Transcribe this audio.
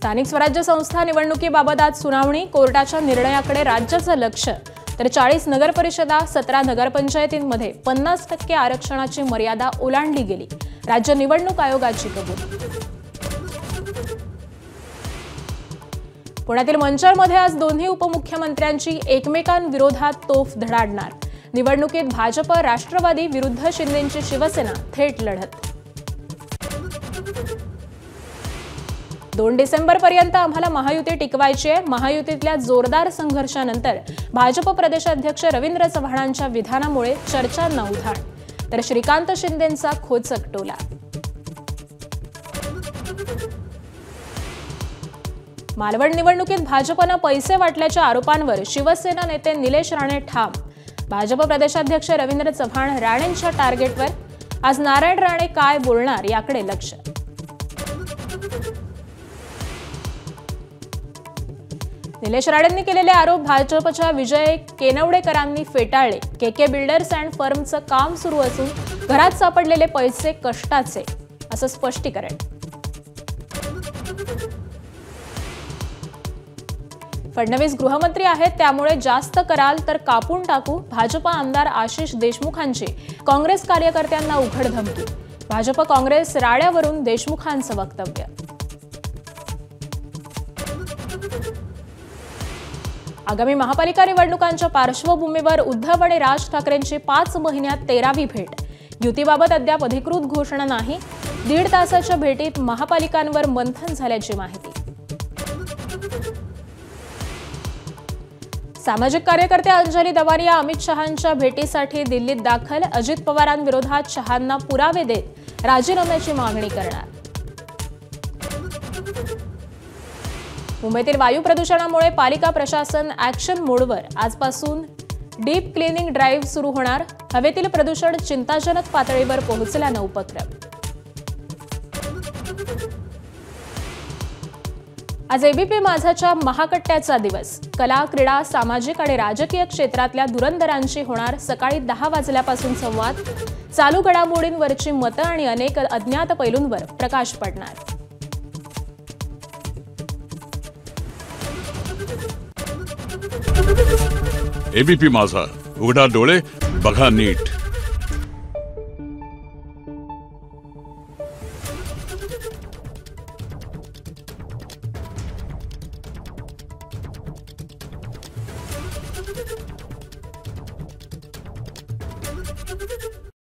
स्थानिक स्वराज्य संस्था निवडणुकीबाबत आज सुनावणी। कोर्टाच्या निर्णयाकडे राज्याचं लक्ष। तर 40 नगरपरिषदा 17 नगरपंचायतींमध्ये 50% आरक्षणाची मर्यादा ओलांडली गेली। राज्य निवडणूक आयोगाची कबुली। पुण्यातील मंचरमध्ये आज दोन्ही उपमुख्यमंत्र्यांची एकमेकांविरोधात तोफ धडाडणार। निवडणुकीत भाजप राष्ट्रवादी विरुद्ध शिंदेंची शिवसेना थेट लढत। 2 डिसेंबरपर्यंत आम्हाला महायुती टिकवायची आहे। महायुतीतल्या जोरदार संघर्षानंतर भाजप प्रदेशाध्यक्ष रवींद्र चव्हाणांच्या विधानामुळे चर्चांना उधाण। तर श्रीकांत शिंदेंचा खोचक टोला। मालवण निवडणुकीत भाजपनं पैसे वाटल्याच्या आरोपांवर शिवसेना नेते निलेश राणे ठाम। भाजप प्रदेशाध्यक्ष रवींद्र चव्हाण राणेंच्या टार्गेटवर। आज नारायण राणे काय बोलणार याकडे लक्ष। निलेश राणेंनी केलेले आरोप भाजपच्या विजय केनवडेकरांनी फेटाळले। केके बिल्डर्स अँड फर्मचं काम सुरू असून घरात सापडलेले पैसे कष्टाचे असं स्पष्टीकरण। फडणवीस गृहमंत्री आहेत, त्यामुळे जास्त कराल तर कापून टाकू। भाजप आमदार आशिष देशमुखांची काँग्रेस कार्यकर्त्यांना उघड धमकी। भाजप काँग्रेस राड्यावरून देशमुखांचं वक्तव्य। आगामी महापालिका निवडणुकांच्या पार्श्वभूमीवर उद्धव आणि राज ठाकरेंची 5 महिन्यात 13वी भेट। युतीबाबत अद्याप अधिकृत घोषणा नाही। 1.5 तासाच्या भेटीत महापालिकांवर मंथन झाल्याची माहिती। सामाजिक कार्यकर्ते अंजली दवारिया अमित शहांच्या भेटीसाठी दिल्लीत दाखल। अजित पवारांविरोधात शहांना पुरावे देत राजीनाम्याची मागणी करणार। मुंबईतील वायू प्रदूषणामुळे पालिका प्रशासन ॲक्शन मोडवर। आजपासून डीप क्लिनिंग ड्राईव्ह सुरू होणार। हवेतील प्रदूषण चिंताजनक पातळीवर पोहोचल्यानं उपक्रम। आज एबीपी माझाच्या महाकट्ट्याचा दिवस। कला, क्रीडा, सामाजिक आणि राजकीय क्षेत्रातल्या धुरंधरांशी होणार सकाळी 10 वाजल्यापासून संवाद। चालू घडामोडींवरची मतं आणि अनेक अज्ञात पैलूंवर प्रकाश पडणार। एबीपी माझा, उघडा डोळे बघा नीट।